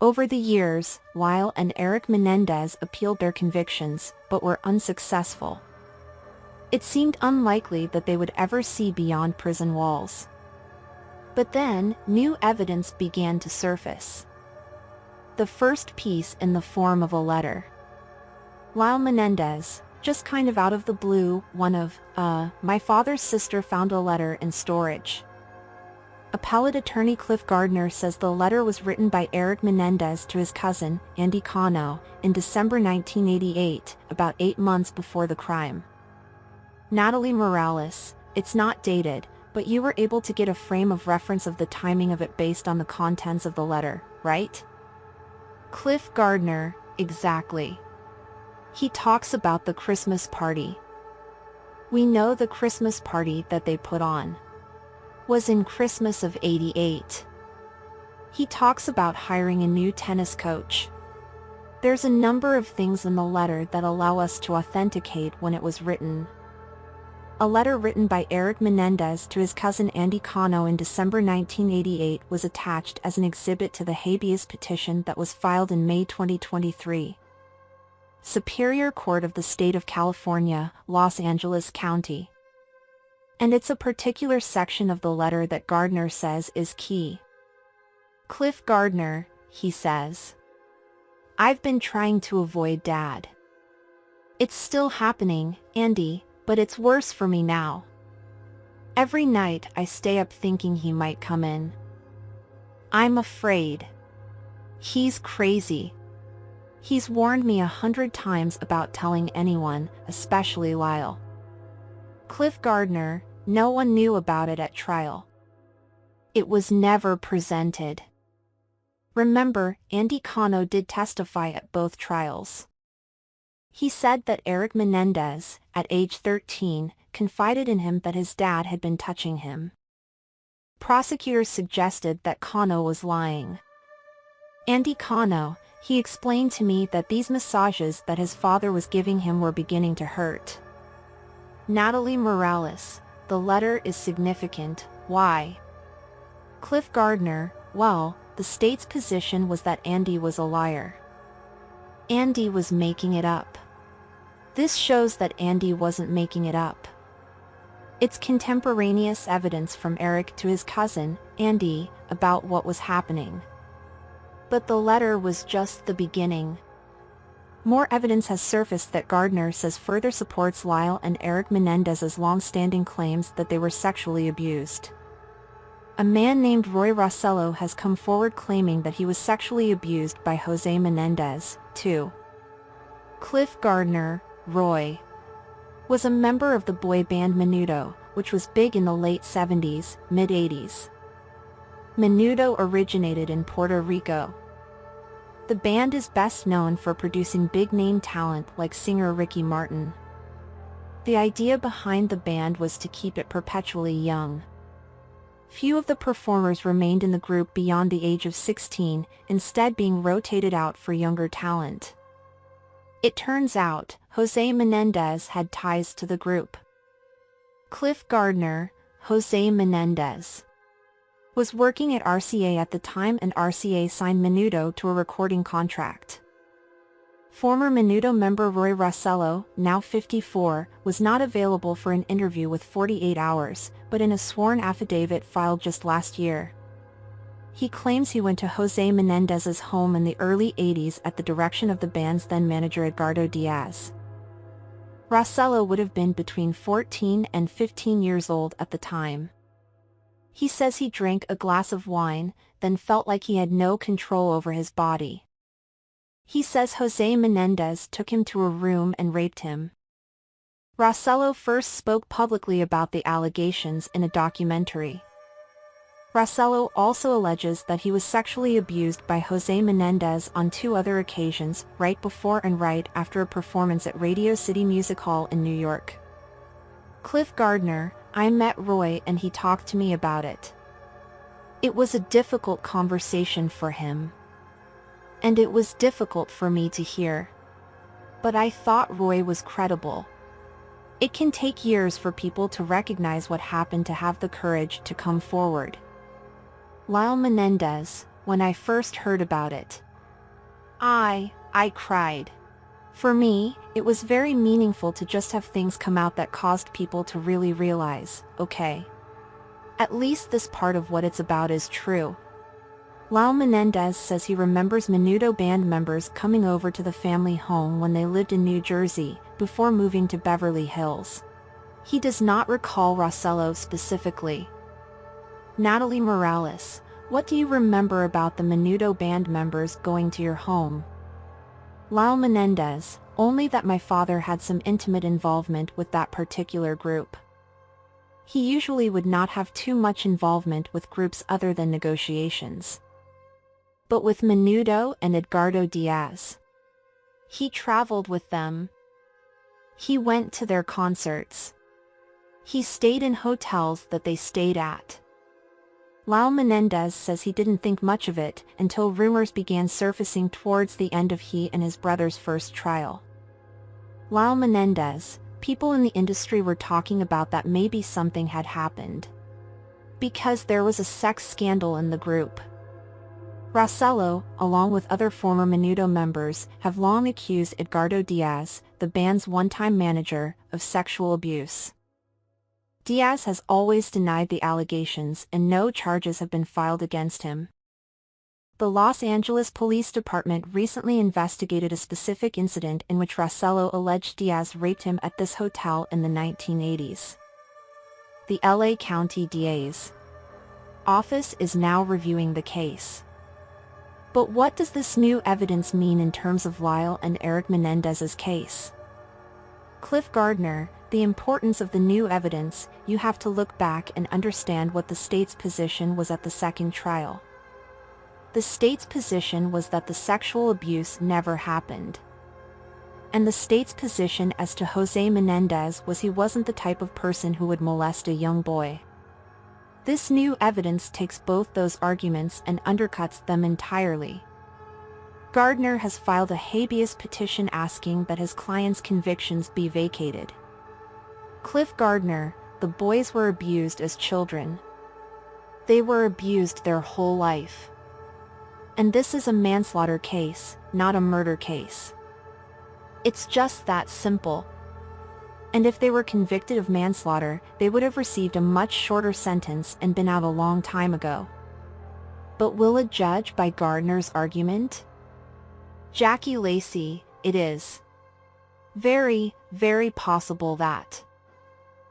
Over the years, Lyle and Erik Menendez appealed their convictions, but were unsuccessful. It seemed unlikely that they would ever see beyond prison walls. But then, new evidence began to surface. The first piece in the form of a letter. Lyle Menendez, just kind of out of the blue, my father's sister found a letter in storage. Appellate attorney Cliff Gardner says the letter was written by Erik Menendez to his cousin, Andy Cano, in December 1988, about 8 months before the crime. Natalie Morales, it's not dated, but you were able to get a frame of reference of the timing of it based on the contents of the letter, right? Cliff Gardner, exactly. He talks about the Christmas party. We know the Christmas party that they put on was in Christmas of '88. He talks about hiring a new tennis coach. There's a number of things in the letter that allow us to authenticate when it was written. A letter written by Erik Menendez to his cousin Andy Cano in December 1988 was attached as an exhibit to the habeas petition that was filed in May 2023. Superior Court of the State of California, Los Angeles County. And it's a particular section of the letter that Gardner says is key. Cliff Gardner, he says, I've been trying to avoid Dad. It's still happening, Andy, but it's worse for me now. Every night I stay up thinking he might come in. I'm afraid. He's crazy. He's warned me 100 times about telling anyone, especially Lyle. Cliff Gardner, no one knew about it at trial. It was never presented. Remember, Andy Cano did testify at both trials. He said that Erik Menendez, at age 13, confided in him that his dad had been touching him. Prosecutors suggested that Cano was lying. Andy Cano, he explained to me that these massages that his father was giving him were beginning to hurt. Natalie Morales, the letter is significant. Why? Cliff Gardner, well, the state's position was that Andy was a liar. Andy was making it up. This shows that Andy wasn't making it up. It's contemporaneous evidence from Erik to his cousin, Andy, about what was happening. But the letter was just the beginning. More evidence has surfaced that Gardner says further supports Lyle and Erik Menendez's long-standing claims that they were sexually abused. A man named Roy Rossello has come forward claiming that he was sexually abused by Jose Menendez, too. Cliff Gardner, Roy, was a member of the boy band Menudo, which was big in the late 70s, mid-80s. Menudo originated in Puerto Rico. The band is best known for producing big-name talent like singer Ricky Martin. The idea behind the band was to keep it perpetually young. Few of the performers remained in the group beyond the age of 16, instead being rotated out for younger talent. It turns out, Jose Menendez had ties to the group. Cliff Gardner, Jose Menendez, was working at RCA at the time, and RCA signed Menudo to a recording contract. Former Menudo member Roy Rossello, now 54, was not available for an interview with 48 Hours, but in a sworn affidavit filed just last year. He claims he went to Jose Menendez's home in the early 80s at the direction of the band's then-manager Edgardo Diaz. Rossello would have been between 14 and 15 years old at the time. He says he drank a glass of wine, then felt like he had no control over his body. He says Jose Menendez took him to a room and raped him. Rossello first spoke publicly about the allegations in a documentary. Rossello also alleges that he was sexually abused by Jose Menendez on 2 other occasions, right before and right after a performance at Radio City Music Hall in New York. Cliff Gardner, I met Roy and he talked to me about it. It was a difficult conversation for him. And it was difficult for me to hear. But I thought Roy was credible. It can take years for people to recognize what happened to have the courage to come forward. Lyle Menendez, when I first heard about it, I cried. For me, it was very meaningful to just have things come out that caused people to really realize, okay, at least this part of what it's about is true. Lyle Menendez says he remembers Menudo band members coming over to the family home when they lived in New Jersey, before moving to Beverly Hills. He does not recall Rossello specifically. Natalie Morales, what do you remember about the Menudo band members going to your home? Lyle Menendez, only that my father had some intimate involvement with that particular group. He usually would not have too much involvement with groups other than negotiations. But with Menudo and Edgardo Diaz, he traveled with them. He went to their concerts. He stayed in hotels that they stayed at. Lyle Menendez says he didn't think much of it until rumors began surfacing towards the end of he and his brother's first trial. Lyle Menendez, people in the industry were talking about that maybe something had happened, because there was a sex scandal in the group. Rossello, along with other former Menudo members, have long accused Edgardo Diaz, the band's one-time manager, of sexual abuse. Diaz has always denied the allegations and no charges have been filed against him. The Los Angeles Police Department recently investigated a specific incident in which Rossello alleged Diaz raped him at this hotel in the 1980s. The LA County DA's office is now reviewing the case. But what does this new evidence mean in terms of Lyle and Erik Menendez's case? Cliff Gardner, the importance of the new evidence, you have to look back and understand what the state's position was at the second trial. The state's position was that the sexual abuse never happened. And the state's position as to Jose Menendez was he wasn't the type of person who would molest a young boy. This new evidence takes both those arguments and undercuts them entirely. Gardner has filed a habeas petition asking that his client's convictions be vacated. Cliff Gardner, the boys were abused as children. They were abused their whole life. And this is a manslaughter case, not a murder case. It's just that simple. And if they were convicted of manslaughter, they would have received a much shorter sentence and been out a long time ago. But will a judge buy Gardner's argument? Jackie Lacey, it is very, very possible that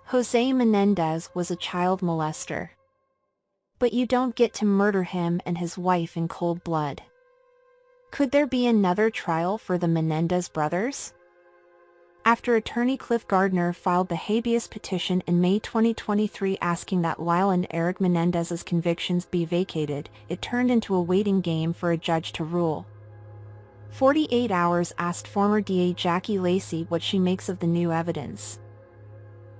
Jose Menendez was a child molester. But you don't get to murder him and his wife in cold blood. Could there be another trial for the Menendez brothers? After attorney Cliff Gardner filed the habeas petition in May 2023 asking that Lyle and Erik Menendez's convictions be vacated, it turned into a waiting game for a judge to rule. 48 Hours asked former DA Jackie Lacey what she makes of the new evidence.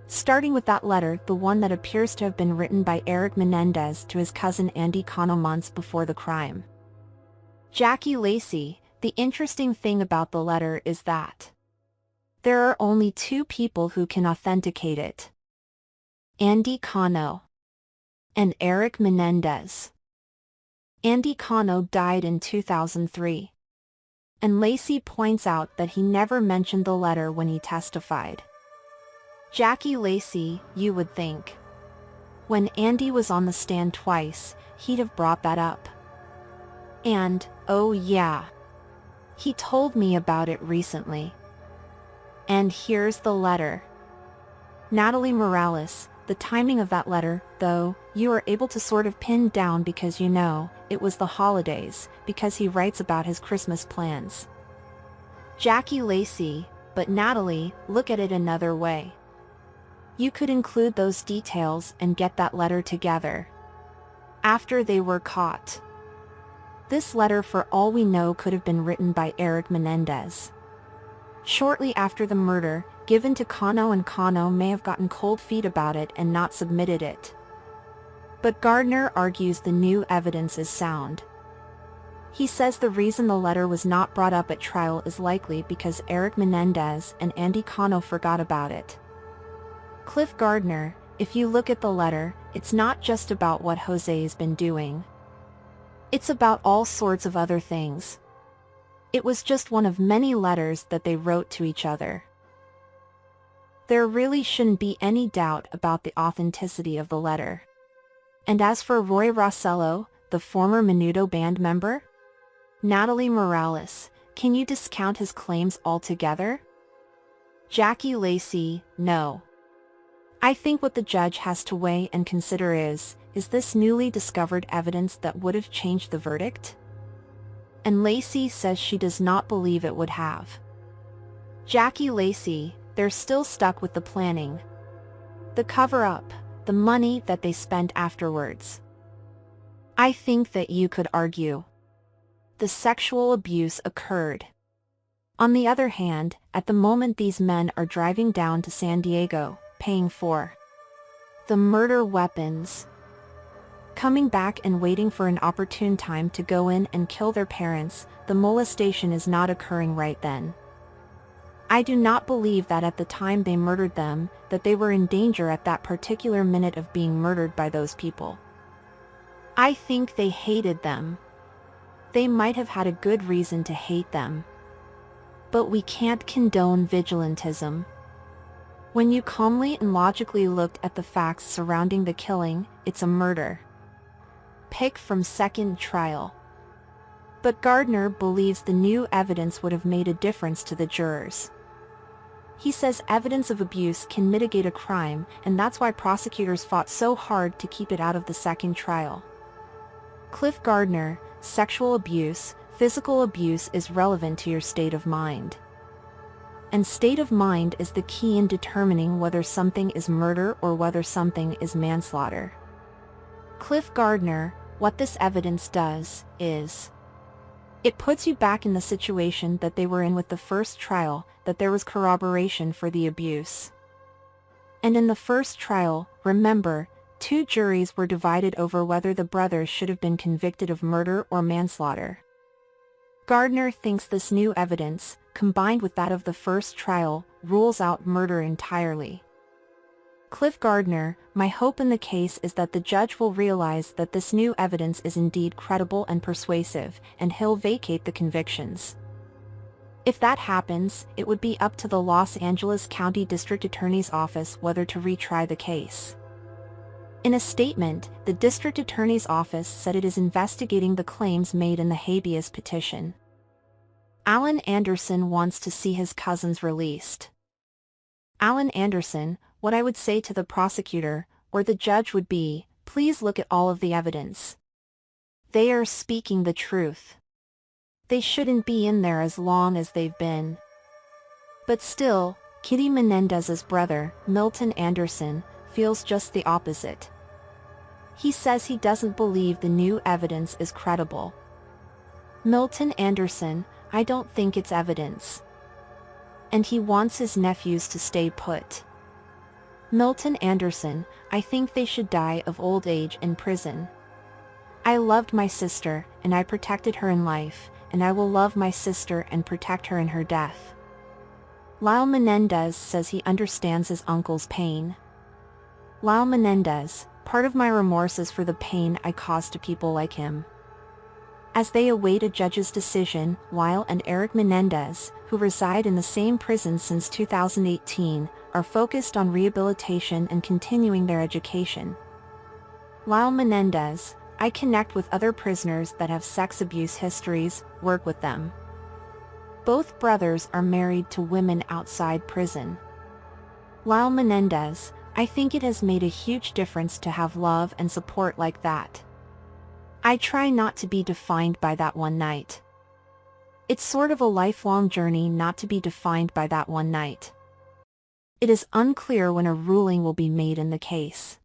Starting with that letter, the one that appears to have been written by Erik Menendez to his cousin Andy Cano months before the crime. Jackie Lacey, the interesting thing about the letter is that there are only two people who can authenticate it: Andy Cano and Erik Menendez. Andy Cano died in 2003. And Lacey points out that he never mentioned the letter when he testified. Jackie Lacey, you would think, when Andy was on the stand twice, he'd have brought that up. And, oh yeah, he told me about it recently. And here's the letter. Natalie Morales, the timing of that letter, though, you are able to sort of pin down because you know, it was the holidays, because he writes about his Christmas plans. Jackie Lacey, but Natalie, look at it another way. You could include those details and get that letter together after they were caught. This letter, for all we know, could have been written by Erik Menendez shortly after the murder, given to Cano, and Cano may have gotten cold feet about it and not submitted it. But Gardner argues the new evidence is sound. He says the reason the letter was not brought up at trial is likely because Erik Menendez and Andy Cano forgot about it. Cliff Gardner, if you look at the letter, it's not just about what Jose's been doing. It's about all sorts of other things. It was just one of many letters that they wrote to each other. There really shouldn't be any doubt about the authenticity of the letter. And as for Roy Rossello, the former Menudo band member? Natalie Morales, can you discount his claims altogether? Jackie Lacey, no. I think what the judge has to weigh and consider is this newly discovered evidence that would have changed the verdict? And Lacey says she does not believe it would have. Jackie Lacey, they're still stuck with the planning, the cover-up, the money that they spent afterwards. I think that you could argue the sexual abuse occurred. On the other hand, at the moment these men are driving down to San Diego, paying for the murder weapons, coming back and waiting for an opportune time to go in and kill their parents, the molestation is not occurring right then. I do not believe that at the time they murdered them, that they were in danger at that particular minute of being murdered by those people. I think they hated them. They might have had a good reason to hate them. But we can't condone vigilantism. When you calmly and logically looked at the facts surrounding the killing, it's a murder. Pick from second trial. But Gardner believes the new evidence would have made a difference to the jurors. He says evidence of abuse can mitigate a crime, and that's why prosecutors fought so hard to keep it out of the second trial. Cliff Gardner, sexual abuse, physical abuse is relevant to your state of mind. And state of mind is the key in determining whether something is murder or whether something is manslaughter. Cliff Gardner, what this evidence does is it puts you back in the situation that they were in with the first trial, that there was corroboration for the abuse. And in the first trial, remember, 2 juries were divided over whether the brothers should have been convicted of murder or manslaughter. Gardner thinks this new evidence, combined with that of the first trial, rules out murder entirely. Cliff Gardner, my hope in the case is that the judge will realize that this new evidence is indeed credible and persuasive, and he'll vacate the convictions. If that happens, it would be up to the Los Angeles County District Attorney's Office whether to retry the case. In a statement, the District Attorney's Office said it is investigating the claims made in the habeas petition. Alan Anderson wants to see his cousins released. Alan Anderson, what I would say to the prosecutor, or the judge would be, please look at all of the evidence. They are speaking the truth. They shouldn't be in there as long as they've been. But still, Kitty Menendez's brother, Milton Anderson, feels just the opposite. He says he doesn't believe the new evidence is credible. Milton Anderson, I don't think it's evidence. And he wants his nephews to stay put. Milton Anderson, I think they should die of old age in prison. I loved my sister, and I protected her in life, and I will love my sister and protect her in her death. Lyle Menendez says he understands his uncle's pain. Lyle Menendez, part of my remorse is for the pain I caused to people like him. As they await a judge's decision, Lyle and Erik Menendez, who reside in the same prison since 2018, are focused on rehabilitation and continuing their education. Lyle Menendez, I connect with other prisoners that have sex abuse histories, work with them. Both brothers are married to women outside prison. Lyle Menendez, I think it has made a huge difference to have love and support like that. I try not to be defined by that one night. It's sort of a lifelong journey not to be defined by that one night. It is unclear when a ruling will be made in the case.